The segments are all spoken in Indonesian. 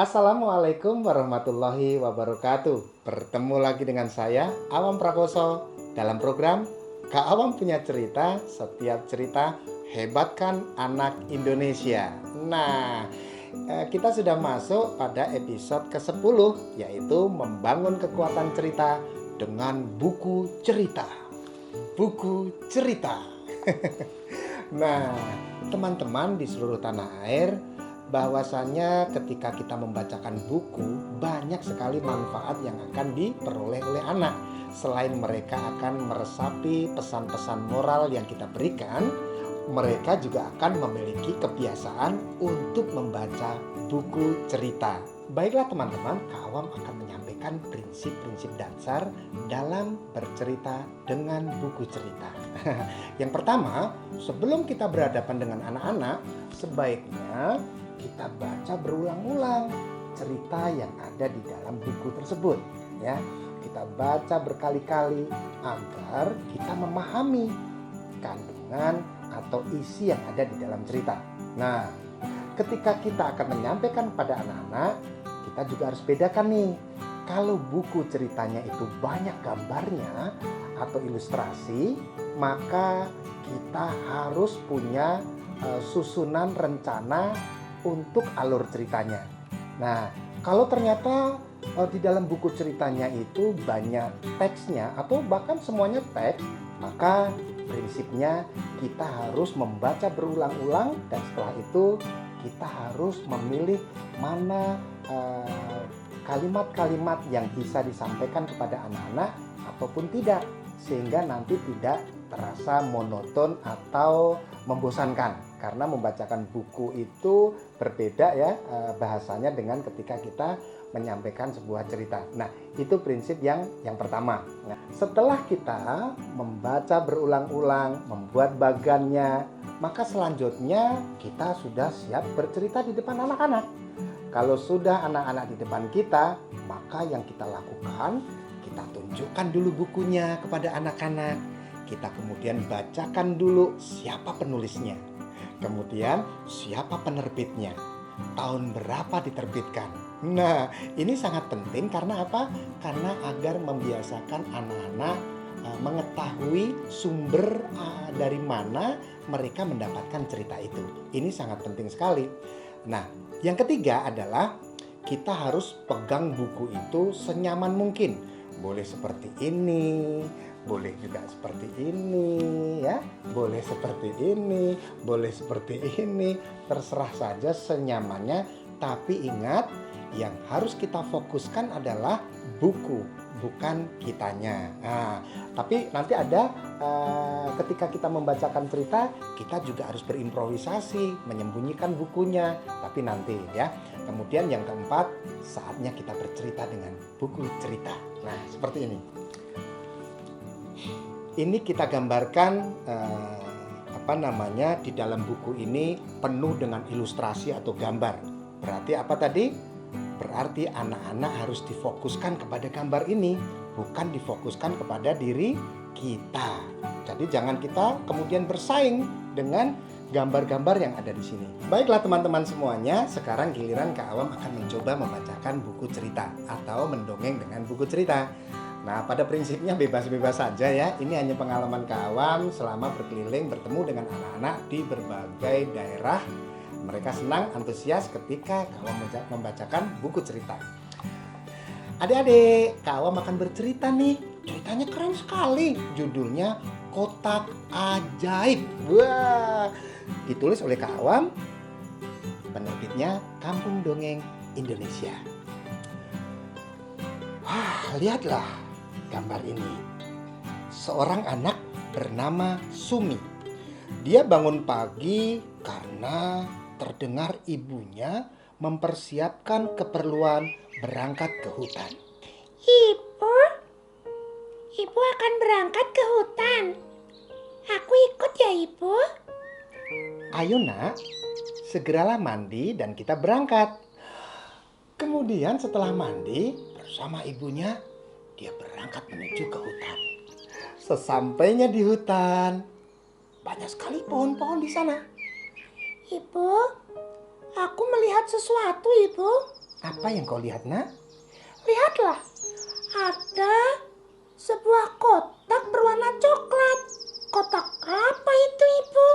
Assalamualaikum warahmatullahi wabarakatuh. Bertemu lagi dengan saya, Awam Prakoso, dalam program Kak Awam Punya Cerita. Setiap cerita hebatkan anak Indonesia. Nah, kita sudah masuk pada episode ke-10, yaitu membangun kekuatan cerita dengan buku cerita. Buku cerita. Nah, teman-teman di seluruh tanah air, bahwasanya ketika kita membacakan buku, banyak sekali manfaat yang akan diperoleh oleh anak. Selain mereka akan meresapi pesan-pesan moral yang kita berikan, mereka juga akan memiliki kebiasaan untuk membaca buku cerita. Baiklah teman-teman, Kak Awam akan menyampaikan prinsip-prinsip dasar dalam bercerita dengan buku cerita. Yang pertama, sebelum kita berhadapan dengan anak-anak, sebaiknya kita baca berulang-ulang cerita yang ada di dalam buku tersebut, ya. Kita baca berkali-kali agar kita memahami kandungan atau isi yang ada di dalam cerita. Nah, ketika kita akan menyampaikan pada anak-anak, kita juga harus bedakan nih. Kalau buku ceritanya itu banyak gambarnya atau ilustrasi, maka kita harus punya susunan rencana untuk alur ceritanya. Nah, kalau ternyata di dalam buku ceritanya itu banyak teksnya atau bahkan semuanya teks, maka prinsipnya kita harus membaca berulang-ulang, dan setelah itu kita harus memilih mana kalimat-kalimat yang bisa disampaikan kepada anak-anak ataupun tidak, sehingga nanti tidak terasa monoton atau membosankan. Karena membacakan buku itu berbeda ya bahasanya dengan ketika kita menyampaikan sebuah cerita. Nah, itu prinsip yang pertama. Nah, setelah kita membaca berulang-ulang, membuat bagannya, maka selanjutnya kita sudah siap bercerita di depan anak-anak. Kalau sudah anak-anak di depan kita, maka yang kita lakukan, kita tunjukkan dulu bukunya kepada anak-anak. Kita kemudian bacakan dulu siapa penulisnya. Kemudian siapa penerbitnya. Tahun berapa diterbitkan. Nah, ini sangat penting karena apa? Karena agar membiasakan anak-anak mengetahui sumber dari mana mereka mendapatkan cerita itu. Ini sangat penting sekali. Nah, yang ketiga adalah kita harus pegang buku itu senyaman mungkin. Boleh seperti ini, boleh juga seperti ini ya, boleh seperti ini, boleh seperti ini, terserah saja senyamannya. Tapi ingat, yang harus kita fokuskan adalah buku, bukan kitanya. Nah, tapi nanti ada ketika kita membacakan cerita, kita juga harus berimprovisasi, menyembunyikan bukunya, tapi nanti ya. Kemudian yang keempat, saatnya kita bercerita dengan buku cerita. Nah, seperti ini. Ini kita gambarkan di dalam buku ini penuh dengan ilustrasi atau gambar. Berarti apa tadi? Berarti anak-anak harus difokuskan kepada gambar ini, bukan difokuskan kepada diri kita. Jadi jangan kita kemudian bersaing dengan gambar-gambar yang ada di sini. Baiklah teman-teman semuanya, sekarang giliran Kak Awam akan mencoba membacakan buku cerita atau mendongeng dengan buku cerita. Nah, pada prinsipnya bebas-bebas saja ya. Ini hanya pengalaman Kak Awam selama berkeliling bertemu dengan anak-anak di berbagai daerah. Mereka senang, antusias ketika Kak Awam membacakan buku cerita. Adik-adik, Kak Awam akan bercerita nih. Ceritanya keren sekali. Judulnya Kotak Ajaib. Wah, ditulis oleh Kak Awam. Penerbitnya Kampung Dongeng Indonesia. Wah, lihatlah gambar ini. Seorang anak bernama Sumi. Dia bangun pagi karena terdengar ibunya mempersiapkan keperluan berangkat ke hutan. Ibu akan berangkat ke hutan. Aku ikut ya, Ibu. Ayo nak, segeralah mandi dan kita berangkat. Kemudian setelah mandi bersama ibunya, dia berangkat menuju ke hutan. Sesampainya di hutan, banyak sekali pohon-pohon di sana. Ibu, aku melihat sesuatu, Ibu. Apa yang kau lihat, Nak? Lihatlah, ada sebuah kotak berwarna coklat. Kotak apa itu, Ibu?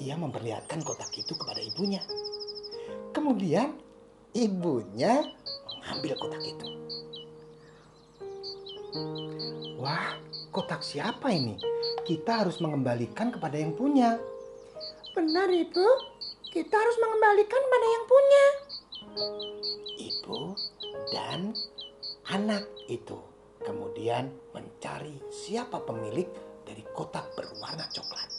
Ia memperlihatkan kotak itu kepada ibunya. Kemudian ibunya mengambil kotak itu. Wah, kotak siapa ini? Kita harus mengembalikan kepada yang punya. Benar, Ibu. Kita harus mengembalikan pada yang punya. Ibu dan anak itu kemudian mencari siapa pemilik dari kotak berwarna coklat.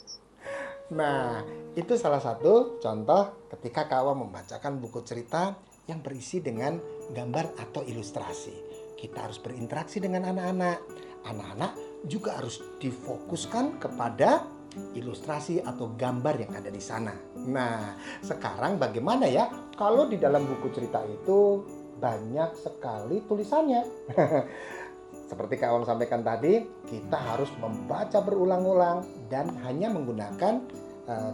Nah, itu salah satu contoh ketika Kak Awam membacakan buku cerita yang berisi dengan gambar atau ilustrasi. Kita harus berinteraksi dengan anak-anak. Anak-anak juga harus difokuskan kepada ilustrasi atau gambar yang ada di sana. Nah, sekarang bagaimana ya kalau di dalam buku cerita itu banyak sekali tulisannya? Seperti Kak Awam sampaikan tadi, kita harus membaca berulang-ulang dan hanya menggunakan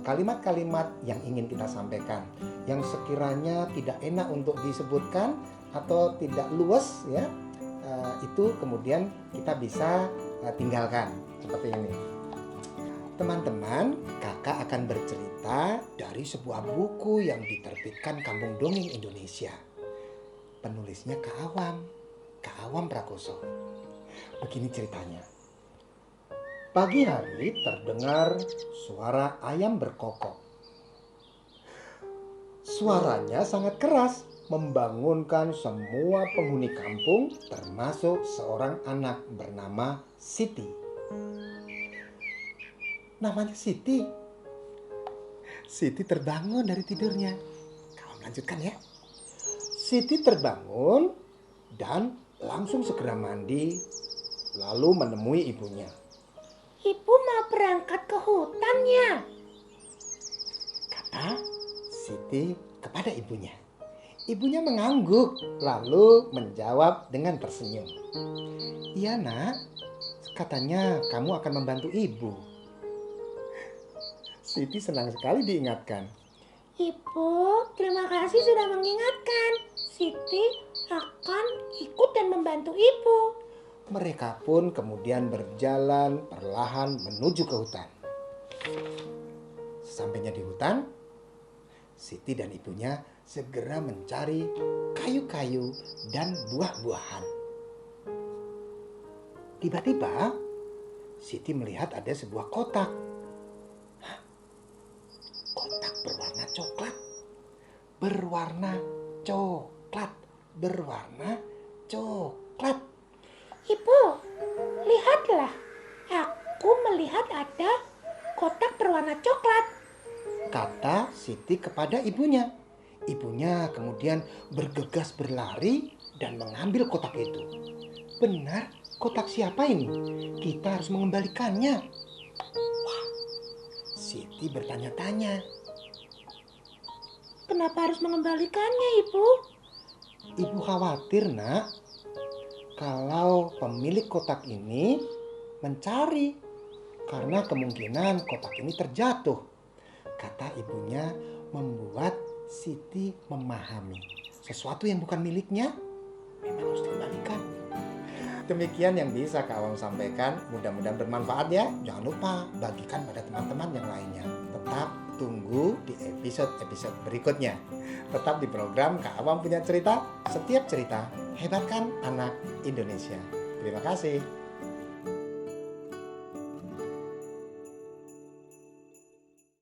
kalimat-kalimat yang ingin kita sampaikan. Yang sekiranya tidak enak untuk disebutkan atau tidak luas ya, itu kemudian kita bisa tinggalkan seperti ini. Teman-teman, kakak akan bercerita dari sebuah buku yang diterbitkan Kampung Dongeng Indonesia. Penulisnya Kak Awam Prakoso. Begini ceritanya. Pagi hari terdengar suara ayam berkokok. Suaranya sangat keras, membangunkan semua penghuni kampung, termasuk seorang anak bernama Siti. Namanya Siti. Siti terbangun dari tidurnya. Kau lanjutkan ya. Siti terbangun dan langsung segera mandi, lalu menemui ibunya. Ibu mau berangkat ke hutan ya? Kata Siti kepada ibunya. Ibunya mengangguk, lalu menjawab dengan tersenyum. Iya nak, katanya kamu akan membantu ibu. Siti senang sekali diingatkan. Ibu, terima kasih sudah mengingatkan. Siti akan ikut dan membantu Ibu. Mereka pun kemudian berjalan perlahan menuju ke hutan. Sesampainya di hutan, Siti dan ibunya segera mencari kayu-kayu dan buah-buahan. Tiba-tiba, Siti melihat ada sebuah kotak. Kotak berwarna coklat. Berwarna coklat. Ibu, lihatlah. Aku melihat ada kotak berwarna coklat. Kata Siti kepada ibunya. Ibunya kemudian bergegas berlari dan mengambil kotak itu. Benar, kotak siapa ini? Kita harus mengembalikannya. Wah, Siti bertanya-tanya. Kenapa harus mengembalikannya, Ibu? Ibu khawatir, nak, kalau pemilik kotak ini mencari karena kemungkinan kotak ini terjatuh. Kata ibunya membuat Siti memahami sesuatu yang bukan miliknya memang harus dikembalikan. Demikian yang bisa Kak Awam sampaikan. Mudah-mudahan bermanfaat ya. Jangan lupa bagikan pada teman-teman yang lainnya. Tetap tunggu di episode-episode berikutnya. Tetap di program Kak Awam Punya Cerita. Setiap cerita hebatkan anak Indonesia. Terima kasih.